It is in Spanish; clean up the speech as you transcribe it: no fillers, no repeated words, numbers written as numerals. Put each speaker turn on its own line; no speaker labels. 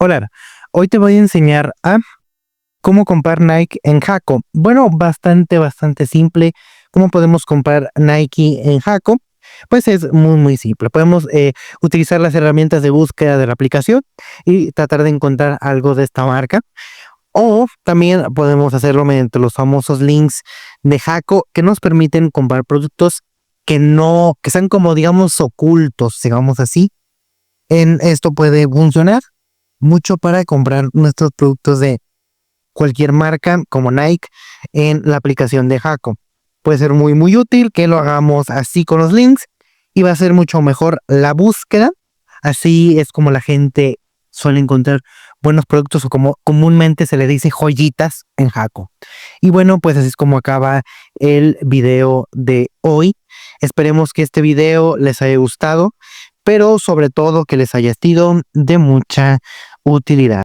Hola, hoy te voy a enseñar a cómo comprar Nike en Hacoo. Bueno, bastante simple. ¿Cómo podemos comprar Nike en Hacoo? Pues es muy simple. Podemos utilizar las herramientas de búsqueda de la aplicación y tratar de encontrar algo de esta marca. O también podemos hacerlo mediante los famosos links de Hacoo que nos permiten comprar productos que sean como, digamos, ocultos, digamos así. En esto puede funcionar mucho para comprar nuestros productos de cualquier marca como Nike en la aplicación de Hacoo. Puede ser muy útil que lo hagamos así con los links y va a ser mucho mejor la búsqueda. Así es como la gente suele encontrar buenos productos o como comúnmente se le dice joyitas en Hacoo. Y bueno, pues así es como acaba el video de hoy. Esperemos que este video les haya gustado, pero sobre todo que les haya sido de mucha utilidad.